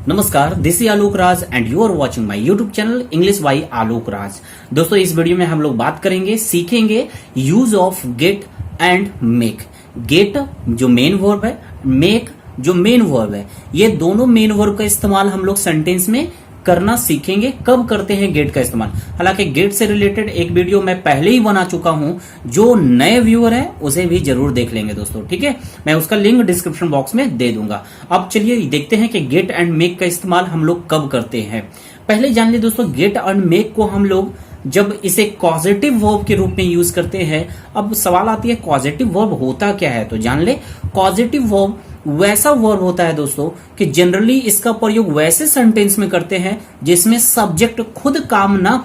नमस्कार, this is Alok Raj and you are watching my YouTube channel English by Alok Raj. दोस्तों, इस वीडियो में हम लोग बात करेंगे, सीखेंगे use of get and make. Get जो मेन वर्ब है, मेक जो मेन वर्ब है, ये दोनों मेन वर्ब का इस्तेमाल हम लोग सेंटेंस में करना सीखेंगे। कब करते हैं गेट का इस्तेमाल? हालांकि गेट से रिलेटेड एक वीडियो मैं पहले ही बना चुका हूं, जो नए व्यूअर है उसे भी जरूर देख लेंगे दोस्तों, ठीक है। मैं उसका लिंक डिस्क्रिप्शन बॉक्स में दे दूंगा। अब चलिए देखते हैं कि गेट एंड मेक का इस्तेमाल हम लोग कब करते हैं। पहले जान ले दोस्तों, गेट एंड मेक को हम लोग जब इसे पॉजिटिव वर्ब के रूप में यूज करते हैं। अब सवाल आती है पॉजिटिव वर्ब होता क्या है, तो जान ले पॉजिटिव वर्ब वैसा वर्ब होता है दोस्तों कि जनरली इसका प्रयोग वैसे सेंटेंस में करते हैं जिसमें सब्जेक्ट खुद काम ना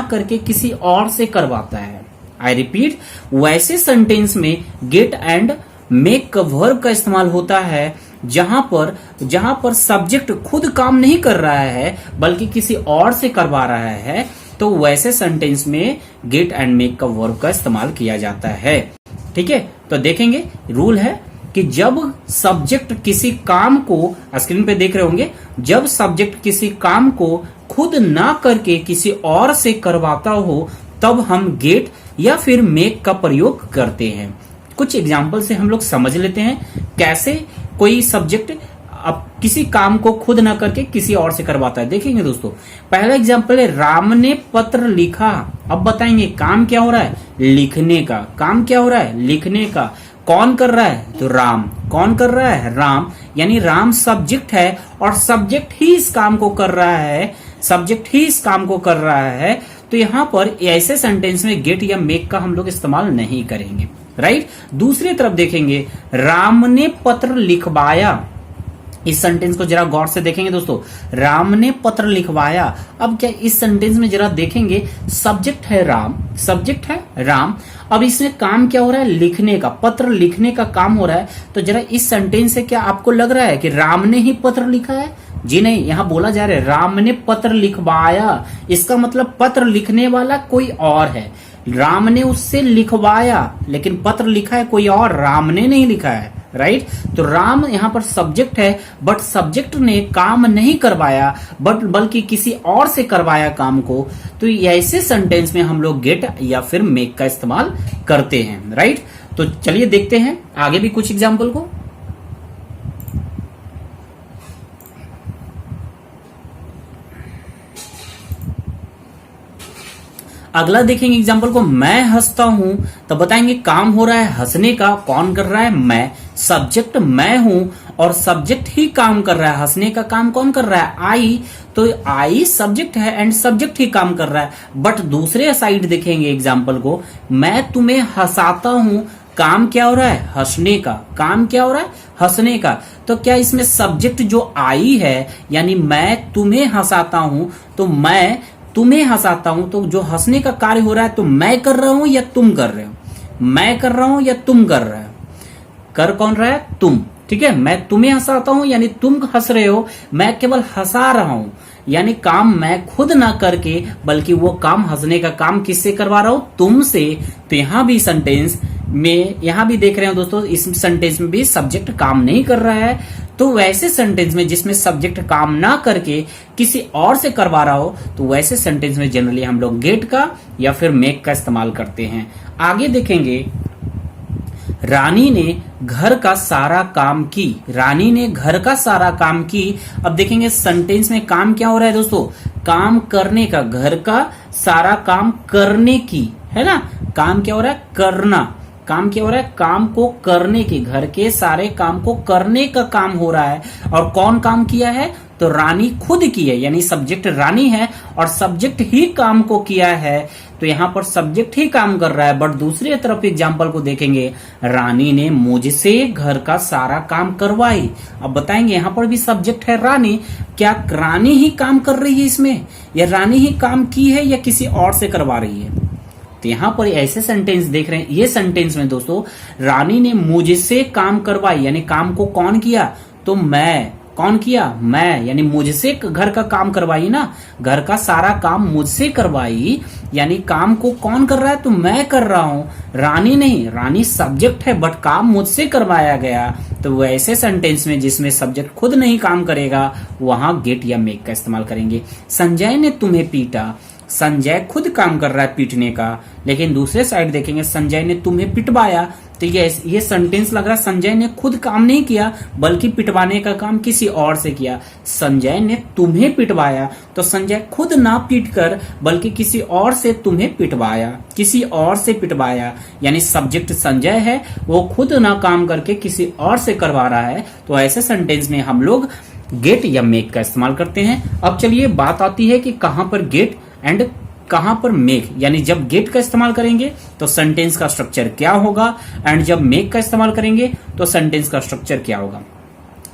करके किसी और से करवाता है। आई रिपीट, वैसे सेंटेंस में गेट एंड मेक का वर्ब का इस्तेमाल होता है जहां पर सब्जेक्ट खुद काम नहीं कर रहा है बल्कि किसी और से करवा रहा है, तो वैसे सेंटेंस में गेट एंड मेक का वर्ब का इस्तेमाल किया जाता है। ठीक है, तो देखेंगे रूल है कि जब सब्जेक्ट किसी काम को, स्क्रीन पे देख रहे होंगे, जब सब्जेक्ट किसी काम को खुद ना करके किसी और से करवाता हो तब हम गेट या फिर मेक का प्रयोग करते हैं। कुछ एग्जाम्पल से हम लोग समझ लेते हैं कैसे कोई सब्जेक्ट अब किसी काम को खुद ना करके किसी और से करवाता है। देखेंगे दोस्तों, पहला एग्जांपल है राम ने पत्र लिखा। अब बताएंगे काम क्या हो रहा है, लिखने का। काम क्या हो रहा है, लिखने का। कौन कर रहा है, तो राम। कौन कर रहा है, राम। यानी राम सब्जेक्ट है और सब्जेक्ट ही इस काम को कर रहा है, सब्जेक्ट ही इस काम को कर रहा है। तो यहां पर ऐसे सेंटेंस में गेट या मेक का हम लोग इस्तेमाल नहीं करेंगे, राइट। दूसरी तरफ देखेंगे, राम ने पत्र लिखवाया। इस सेंटेंस को जरा गौर से देखेंगे दोस्तों, राम ने पत्र लिखवाया। अब क्या इस सेंटेंस में जरा देखेंगे, सब्जेक्ट है राम, सब्जेक्ट है राम। अब इसमें काम क्या हो रहा है, लिखने का, पत्र लिखने का काम हो रहा है। तो जरा इस सेंटेंस से क्या आपको लग रहा है कि राम ने ही पत्र लिखा है? जी नहीं, यहां बोला जा रहा है राम ने पत्र लिखवाया। इसका मतलब पत्र लिखने वाला कोई और है। राम ने उससे लिखवाया, लेकिन पत्र लिखा है कोई और, राम ने नहीं लिखा है, राइट। तो राम यहां पर सब्जेक्ट है, बट सब्जेक्ट ने काम नहीं करवाया बल्कि किसी और से करवाया काम को। तो ऐसे सेंटेंस में हम लोग गेट या फिर मेक का इस्तेमाल करते हैं, राइट। तो चलिए देखते हैं आगे भी कुछ एग्जाम्पल को। अगला देखेंगे एग्जाम्पल को, मैं हंसता हूं। तो बताएंगे काम हो रहा है हंसने का। कौन कर रहा है, मैं। सब्जेक्ट मैं हूं और सब्जेक्ट ही काम कर रहा है। हंसने का काम कौन कर रहा है, आई। तो आई सब्जेक्ट है एंड सब्जेक्ट ही काम कर रहा है। बट दूसरे साइड देखेंगे एग्जाम्पल को, मैं तुम्हें हंसाता हूं। काम क्या हो रहा है, हंसने का। काम क्या हो रहा है, हंसने का। तो क्या इसमें सब्जेक्ट जो आई है, यानी मैं तुम्हें हंसाता हूं, तो मैं तुम्हें हंसाता हूं, तो जो हंसने का कार्य हो रहा है, तो मैं कर रहा हूं या तुम कर रहे हो? मैं कर रहा हूं या तुम कर रहे हो? कर कौन रहा है, तुम, ठीक है। मैं तुम्हें हंसाता हूं यानी तुम हंस रहे हो, मैं केवल हंसा रहा हूं यानी काम मैं खुद ना करके बल्कि वो काम, हंसने का काम किससे करवा रहा हूं, तुमसे। तो यहां भी सेंटेंस में, यहां भी देख रहे हो दोस्तों, इस सेंटेंस में भी सब्जेक्ट काम नहीं कर रहा है। तो वैसे सेंटेंस में जिसमें सब्जेक्ट काम ना करके किसी और से करवा रहा हो, तो वैसे सेंटेंस में जनरली हम लोग गेट का या फिर मेक का इस्तेमाल करते हैं। आगे देखेंगे, रानी ने घर का सारा काम की। रानी ने घर का सारा काम की। अब देखेंगे सेंटेंस में काम क्या हो रहा है दोस्तों, काम करने का। घर का सारा काम करने की, है ना। काम क्या हो रहा है, करना। काम क्या हो रहा है, काम को करने की। घर के सारे काम को करने का काम हो रहा है। और कौन काम किया है, तो रानी खुद की है, यानी सब्जेक्ट रानी है और सब्जेक्ट ही काम को किया है। तो यहां पर सब्जेक्ट ही काम कर रहा है। बट दूसरी तरफ एग्जाम्पल को देखेंगे, रानी ने मुझसे घर का सारा काम करवाई। अब बताएंगे यहां पर भी सब्जेक्ट है रानी। क्या रानी ही काम कर रही है इसमें, या रानी ही काम की है या किसी और से करवा रही है? तो यहां पर ऐसे सेंटेंस देख रहे हैं, ये सेंटेंस में दोस्तों रानी ने मुझसे काम करवाई, यानी काम को कौन किया, तो मैं। कौन किया? मैं, यानी मुझसे घर का काम करवाई ना, घर का सारा काम मुझसे करवाई, यानी काम को कौन कर रहा है? तो मैं कर रहा हूं, रानी नहीं। रानी सब्जेक्ट है बट काम मुझसे करवाया गया। तो वैसे सेंटेंस में जिसमें सब्जेक्ट खुद नहीं काम करेगा वहां गेट या मेक का इस्तेमाल करेंगे। संजय ने तुम्हें पीटा, संजय खुद काम कर रहा है पीटने का, लेकिन दूसरे साइड देखेंगे संजय ने तुम्हें पिटवाया, तो ये सेंटेंस लग रहा है संजय ने खुद काम नहीं किया बल्कि पिटवाने का काम किसी और से किया। संजय ने तुम्हें पिटवाया, तो संजय खुद ना पीट कर बल्कि किसी और से तुम्हें पिटवाया, किसी और से पिटवाया, यानी सब्जेक्ट संजय है, वो खुद ना काम करके किसी और से करवा रहा है। तो ऐसे सेंटेंस में हम लोग गेट या मेक का इस्तेमाल करते हैं। अब चलिए बात आती है कि कहां पर गेट एंड कहां पर मेक, यानी जब गेट का इस्तेमाल करेंगे तो सेंटेंस का स्ट्रक्चर क्या होगा एंड जब मेक का इस्तेमाल करेंगे तो सेंटेंस का स्ट्रक्चर क्या होगा।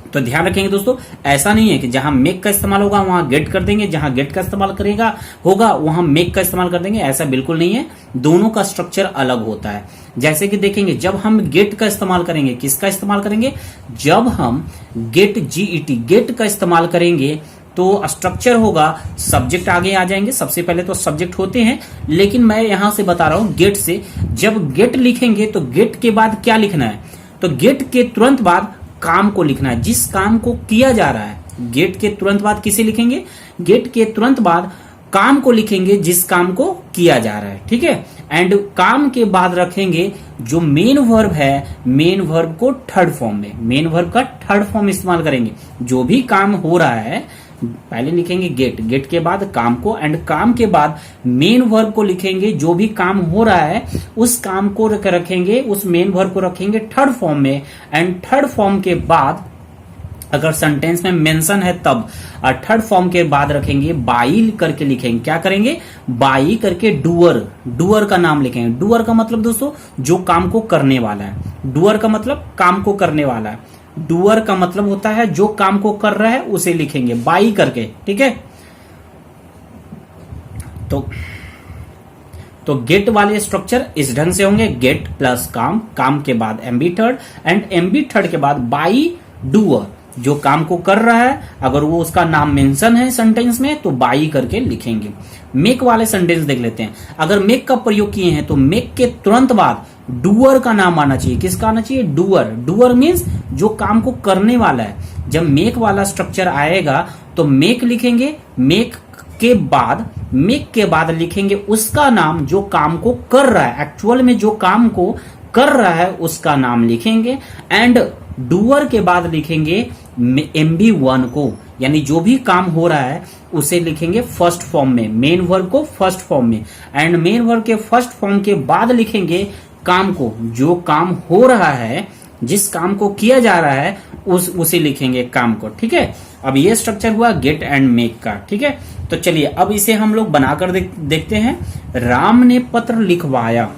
तो ध्यान रखेंगे दोस्तों, ऐसा नहीं है कि जहां मेक का इस्तेमाल होगा वहां गेट कर देंगे, जहां गेट का इस्तेमाल करेगा होगा वहां मेक का इस्तेमाल कर देंगे, ऐसा बिल्कुल नहीं है। दोनों का स्ट्रक्चर अलग होता है। जैसे कि देखेंगे जब हम गेट का इस्तेमाल करेंगे, किसका इस्तेमाल करेंगे? जब हम गेट GET गेट का इस्तेमाल करेंगे तो स्ट्रक्चर होगा, सब्जेक्ट आगे आ जाएंगे। सबसे पहले तो सब्जेक्ट होते हैं, लेकिन मैं यहां से बता रहा हूं गेट से। जब गेट लिखेंगे तो गेट के बाद क्या लिखना है? तो गेट के तुरंत बाद काम को लिखना है, जिस काम को किया जा रहा है। गेट के तुरंत बाद किसे लिखेंगे? गेट के तुरंत बाद काम को लिखेंगे जिस काम को किया जा रहा है, ठीक है। एंड काम के बाद रखेंगे जो मेन वर्ब है, मेन वर्ब को थर्ड फॉर्म में, मेन वर्ब का थर्ड फॉर्म इस्तेमाल करेंगे। जो भी काम हो रहा है पहले लिखेंगे गेट, गेट के बाद काम को, एंड काम के बाद मेन वर्ब को लिखेंगे। जो भी काम हो रहा है उस काम को रखेंगे, उस मेन वर्ब को रखेंगे थर्ड फॉर्म में, एंड थर्ड फॉर्म के बाद अगर सेंटेंस में मेंशन है तब, और थर्ड फॉर्म के बाद रखेंगे बाई करके लिखेंगे। क्या करेंगे? बाई करके डूअर, डूअर का नाम लिखेंगे। डूअर का मतलब दोस्तों जो काम को करने वाला है। डूअर का मतलब काम को करने वाला है। डूअर का मतलब होता है जो काम को कर रहा है उसे लिखेंगे बाई करके, ठीक है। तो गेट वाले स्ट्रक्चर इस ढंग से होंगे, गेट प्लस काम, काम के बाद MB third, and MB third के बाद बाई डूअर, जो काम को कर रहा है अगर वो उसका नाम मेंशन है सेंटेंस में तो बाई करके लिखेंगे। मेक वाले सेंटेंस देख लेते हैं। अगर मेक का प्रयोग किए हैं तो मेक के तुरंत बाद डूअर का नाम आना चाहिए। किसका आना चाहिए? डूअर। डूअर मीन्स जो काम को करने वाला है। जब मेक वाला स्ट्रक्चर आएगा तो मेक लिखेंगे, मेक के बाद लिखेंगे उसका नाम जो काम को कर रहा है, एक्चुअल में जो काम को कर रहा है उसका नाम लिखेंगे, एंड डूअर के बाद लिखेंगे MB1 को, यानी जो भी काम हो रहा है उसे लिखेंगे फर्स्ट फॉर्म में, मेन वर्ब को फर्स्ट फॉर्म में, एंड मेन वर्ब के फर्स्ट फॉर्म के बाद लिखेंगे काम को, जो काम हो रहा है, जिस काम को किया जा रहा है उसे लिखेंगे काम को, ठीक है। अब ये स्ट्रक्चर हुआ गेट एंड मेक का, ठीक है। तो चलिए अब इसे हम लोग बनाकर देखते हैं। राम ने पत्र लिखवाया।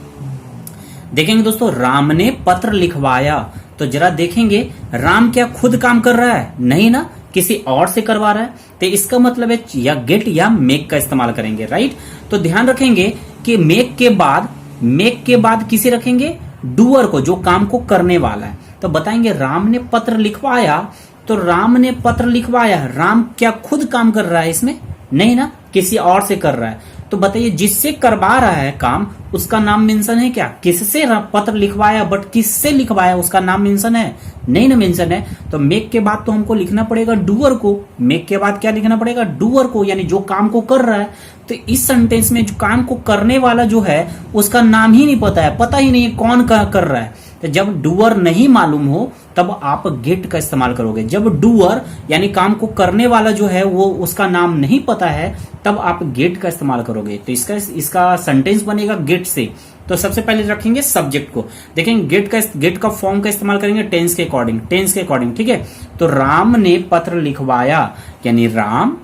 देखेंगे दोस्तों, राम ने पत्र लिखवाया, तो जरा देखेंगे राम क्या खुद काम कर रहा है? नहीं ना, किसी और से करवा रहा है। तो इसका मतलब है या गेट या मेक का इस्तेमाल करेंगे, राइट। तो ध्यान रखेंगे कि मेक के बाद किसे रखेंगे? डूअर को, जो काम को करने वाला है। तो बताएंगे राम ने पत्र लिखवाया, तो राम ने पत्र लिखवाया, राम क्या खुद काम कर रहा है इसमें? नहीं ना, किसी और से कर रहा है। तो बताइए जिससे करवा रहा है काम उसका नाम मेंशन है क्या? किससे पत्र लिखवाया, बट किससे लिखवाया उसका नाम मेंशन है? नहीं ना मेंशन है। तो मेक के बाद तो हमको लिखना पड़ेगा डूअर को। मेक के बाद क्या लिखना पड़ेगा? डूअर को, यानी जो काम को कर रहा है। तो इस सेंटेंस में जो काम को करने वाला जो है उसका नाम ही नहीं पता है, पता ही नहीं है कौन कर रहा है। तो जब डूअर नहीं मालूम हो तब आप गेट का इस्तेमाल करोगे। जब डूअर यानी काम को करने वाला जो है वो उसका नाम नहीं पता है तब आप गेट का इस्तेमाल करोगे। तो इसका सेंटेंस बनेगा गेट से। तो सबसे पहले रखेंगे सब्जेक्ट को। देखेंगे गेट का फॉर्म का इस्तेमाल करेंगे टेंस के अकॉर्डिंग, ठीक है। तो राम ने पत्र लिखवाया, यानी राम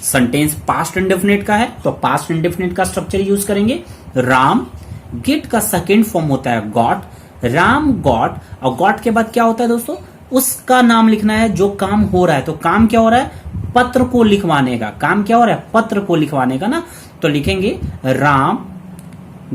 सेंटेंस पास्ट इंडेफिनिट का है तो पास्ट इंडेफिनिट का स्ट्रक्चर यूज करेंगे। राम, गेट का सेकेंड फॉर्म होता है गॉट, राम गॉट, और गॉट के बाद क्या होता है दोस्तों? उसका नाम लिखना है जो काम हो रहा है। तो काम क्या हो रहा है? पत्र को लिखवाने का। काम क्या हो रहा है? पत्र को लिखवाने का ना। तो लिखेंगे Ram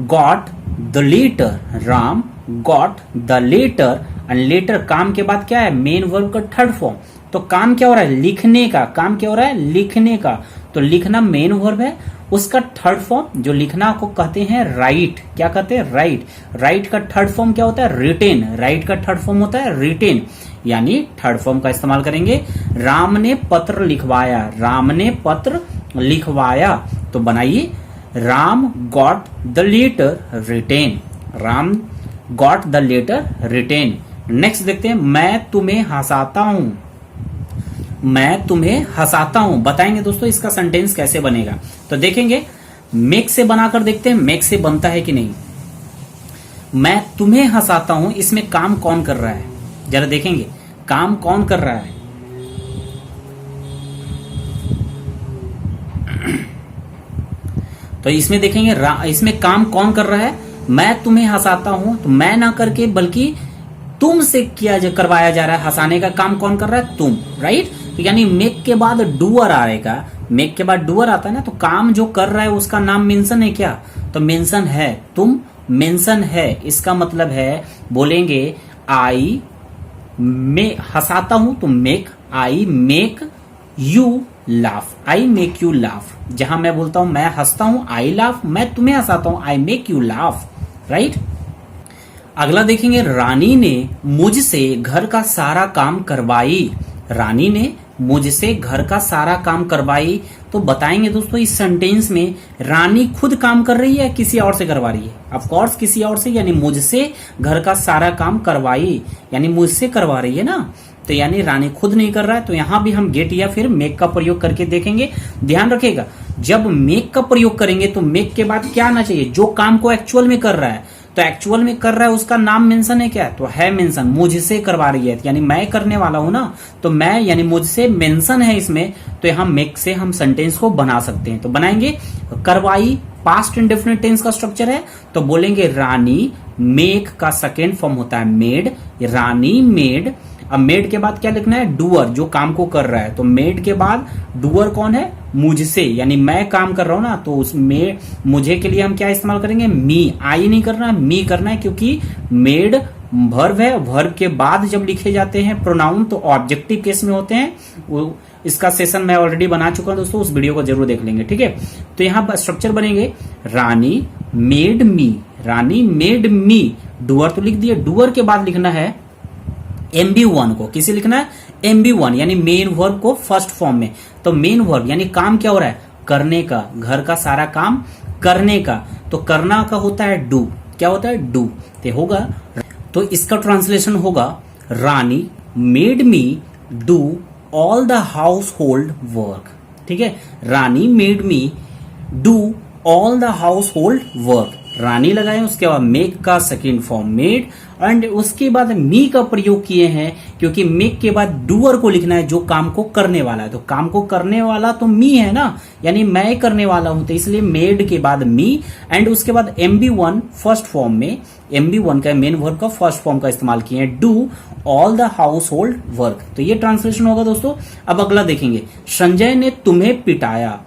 got the letter, Ram got the letter, and letter काम के बाद क्या है? मेन वर्ब का थर्ड फॉर्म, तो काम क्या हो रहा है, लिखने का। काम क्या हो रहा है, लिखने का। तो लिखना मेन वर्ब है। उसका थर्ड फॉर्म, जो लिखना को कहते हैं राइट, क्या कहते हैं, राइट। राइट का थर्ड फॉर्म क्या होता है, रिटेन। राइट का थर्ड फॉर्म होता है रिटेन, यानी थर्ड फॉर्म का इस्तेमाल करेंगे। राम ने पत्र लिखवाया, राम ने पत्र लिखवाया, तो बनाइए Ram got the letter written, Ram got the letter written. Next देखते हैं, मैं तुम्हें हंसाता हूं, मैं तुम्हें हंसाता हूं। बताएंगे दोस्तों इसका सेंटेंस कैसे बनेगा, तो देखेंगे मेक से बनाकर देखते हैं मेक से बनता है कि नहीं। मैं तुम्हें हंसाता हूं, इसमें काम कौन कर रहा है, जरा देखेंगे काम कौन कर रहा है। तो इसमें देखेंगे इसमें काम कौन कर रहा है, मैं तुम्हें हंसाता हूं, तो मैं ना करके बल्कि तुम से किया करवाया जा रहा है। हंसाने का काम कौन कर रहा है, तुम, राइट। तो यानी मेक के बाद डूअर आएगा, मेक के बाद डूअर आता है ना, तो काम जो कर रहा है उसका नाम मेंशन है क्या, तो मेंशन है, तुम मेंशन है। इसका मतलब है बोलेंगे आई में हंसाता हूं तो make, I make you laugh, I make you laugh. जहां मैं बोलता हूं मैं हंसता हूं आई लाफ, मैं तुम्हें हंसाता हूं I make you laugh, right. अगला देखेंगे, रानी ने मुझसे घर का सारा काम करवाई, रानी ने मुझसे घर का सारा काम करवाई। तो बताएंगे दोस्तों इस सेंटेंस में रानी खुद काम कर रही है, किसी और से करवा रही है, ऑफ कोर्स किसी और से, यानी मुझसे घर का सारा काम करवाई, यानी मुझसे करवा रही है ना, तो यानी रानी खुद नहीं कर रहा है। तो यहां भी हम गेट या फिर मेक का प्रयोग करके देखेंगे। ध्यान रखिएगा जब मेक का प्रयोग करेंगे तो मेक के बाद क्या आना चाहिए, जो काम को एक्चुअल में कर रहा है, तो एक्चुअल में कर रहा है उसका नाम मेंशन है क्या, तो है मेंशन, मुझसे करवा रही है, यानी मैं करने वाला हूं ना, तो मैं यानी मुझसे मेंशन है इसमें, तो यहां मेक से हम सेंटेंस को बना सकते हैं। तो बनाएंगे करवाई, पास्ट इंडेफिनिट टेंस का स्ट्रक्चर है, तो बोलेंगे रानी, मेक का सेकेंड फॉर्म होता है मेड, रानी मेड। अब मेड के बाद क्या लिखना है, डूअर, जो काम को कर रहा है, तो मेड के बाद डूअर कौन है, मुझसे, यानी मैं काम कर रहा हूं ना, तो उसमें मुझे के लिए हम क्या इस्तेमाल करेंगे, मी। आई नहीं करना, मी करना है, क्योंकि मेड वर्ब है, वर्ब के बाद जब लिखे जाते हैं प्रोनाउन तो ऑब्जेक्टिव केस में होते हैं। वो इसका सेशन मैं ऑलरेडी बना चुका हूं दोस्तों, उस वीडियो को जरूर देख लेंगे, ठीक है। तो यहां स्ट्रक्चर बनेंगे रानी मेड मी, रानी मेड मी, डूअर तो लिख दिए, डूअर के बाद लिखना है MB1 को, किसे लिखना है, MB1 यानी मेन वर्ब को फर्स्ट फॉर्म में। तो मेन वर्ब यानी काम क्या हो रहा है, करने का, घर का सारा काम करने का, तो करना का होता है डू, क्या होता है डू, तो होगा, तो इसका ट्रांसलेशन होगा Rani made me do all the household work, ठीक है। Rani made me do all the household work, Rani लगाए, उसके बाद मेक का सेकेंड फॉर्म मेड, एंड उसके बाद मी का प्रयोग किए हैं क्योंकि मेक के बाद डूअर को लिखना है जो काम को करने वाला है, तो काम को करने वाला तो मी है ना, यानी मैं करने वाला हूं, तो इसलिए मेड के बाद मी, एंड उसके बाद MB1 फर्स्ट फॉर्म में, MB1 का मेन वर्ब का फर्स्ट फॉर्म का इस्तेमाल किए हैं, do all the household work. तो ये ट्रांसलेशन होगा दोस्तों। अब अगला देखेंगे, संजय ने तुम्हें पिटाया,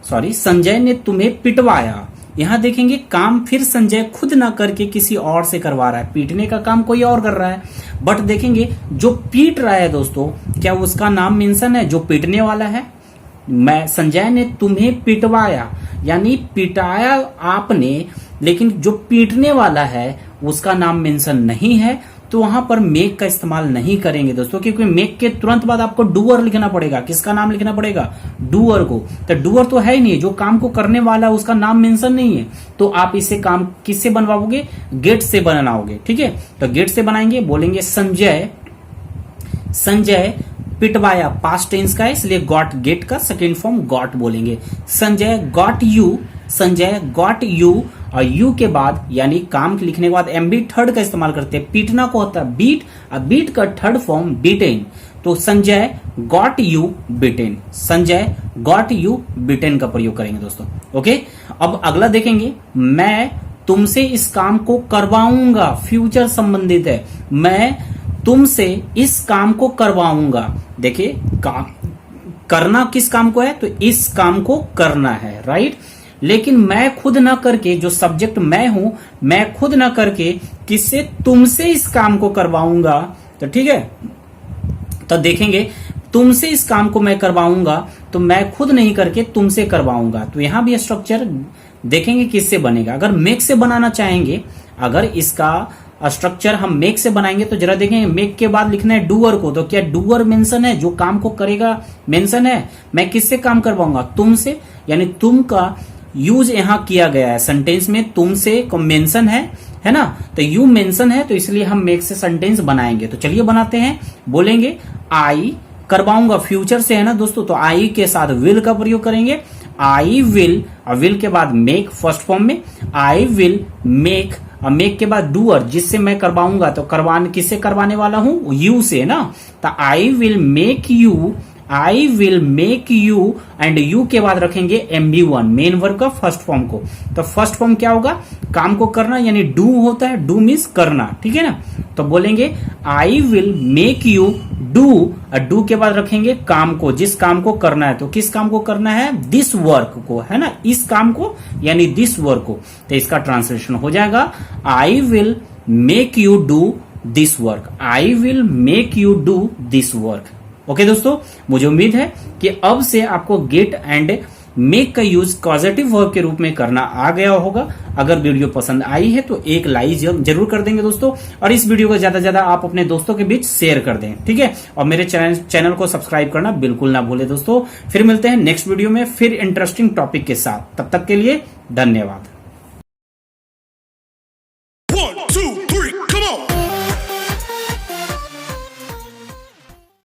सॉरी संजय ने तुम्हें पिटवाया। यहां देखेंगे काम फिर संजय खुद ना करके किसी और से करवा रहा है, पीटने का काम कोई और कर रहा है, बट देखेंगे जो पीट रहा है दोस्तों क्या उसका नाम मेंशन है, जो पीटने वाला है, मैं संजय ने तुम्हें पिटवाया, यानी पिटाया आपने, लेकिन जो पीटने वाला है उसका नाम मेंशन नहीं है, तो वहां पर मेक का इस्तेमाल नहीं करेंगे दोस्तों, क्योंकि मेक के तुरंत बाद आपको डूअर लिखना पड़ेगा। किसका नाम लिखना पड़ेगा, डूअर को, तो डूअर तो है ही नहीं, जो काम को करने वाला उसका नाम मेंशन नहीं है, तो आप इसे काम किससे बनवाओगे, गेट से बनाओगे, ठीक है। तो गेट से बनाएंगे, बोलेंगे संजय, संजय पिटवाया, पास्ट टेंस का है इसलिए गॉट, गेट का सेकेंड फॉर्म गॉट बोलेंगे, Sanjay got you, Sanjay got you, और यू के बाद यानी काम लिखने के बाद MB थर्ड का इस्तेमाल करते हैं, पीटना को होता है बीट, और बीट का थर्ड फॉर्म बीटेन, तो Sanjay got you beaten, Sanjay got you beaten का प्रयोग करेंगे दोस्तों, ओके। अब अगला देखेंगे, मैं तुमसे इस काम को करवाऊंगा, फ्यूचर संबंधित है, मैं तुमसे इस काम को करवाऊंगा। देखिए काम करना किस काम को है, तो इस काम को करना है, राइट। लेकिन मैं खुद ना करके, जो सब्जेक्ट मैं हूं, मैं खुद ना करके किससे, तुमसे इस काम को करवाऊंगा, तो ठीक है। तो देखेंगे तुमसे इस काम को मैं करवाऊंगा, तो मैं खुद नहीं करके तुमसे करवाऊंगा। तो यहां भी स्ट्रक्चर देखेंगे किससे बनेगा। अगर मेक से बनाना चाहेंगे, अगर इसका स्ट्रक्चर हम मेक से बनाएंगे तो जरा देखेंगे, मेक के बाद लिखना है डूअर को, तो क्या डूअर मेंशन है, जो काम को करेगा मेंशन है। मैं किससे काम करवाऊंगा, तुमसे, यानी तुम का यूज यहां किया गया है सेंटेंस में, तुमसे को मेंशन है ना, तो यू मेंशन है, तो इसलिए हम मेक से सेंटेंस बनाएंगे। तो चलिए बनाते हैं। बोलेंगे आई करवाऊंगा, फ्यूचर से है ना दोस्तों, तो आई के साथ विल का प्रयोग करेंगे। आई विल, और विल के बाद मेक फर्स्ट फॉर्म में, आई विल मेक, और मेक के बाद डूअर, जिससे मैं करवाऊंगा, तो किससे करवाने वाला हूं, यू से ना, तो I will make you, I will make you, and you के बाद रखेंगे MB1 मेन वर्ब का फर्स्ट फॉर्म को। तो फर्स्ट फॉर्म क्या होगा, काम को करना, यानी डू होता है, डू मीन्स करना, ठीक है ना। तो बोलेंगे I will make you do, और डू के बाद रखेंगे काम को, जिस काम को करना है, तो किस काम को करना है, दिस वर्क को, है ना, इस काम को, यानी दिस वर्क को। तो इसका ट्रांसलेशन हो जाएगा I will make you do this work, I will make you do this work. Okay दोस्तों, मुझे उम्मीद है कि अब से आपको गेट एंड मेक का यूज पॉजिटिव वर्ब के रूप में करना आ गया होगा। अगर वीडियो पसंद आई है तो एक लाइक जरूर कर देंगे दोस्तों, और इस वीडियो को ज्यादा से ज्यादा आप अपने दोस्तों के बीच शेयर कर दें, ठीक है। और मेरे चैनल को सब्सक्राइब करना बिल्कुल ना भूले दोस्तों। फिर मिलते हैं नेक्स्ट वीडियो में, फिर इंटरेस्टिंग टॉपिक के साथ। तब तक के लिए धन्यवाद।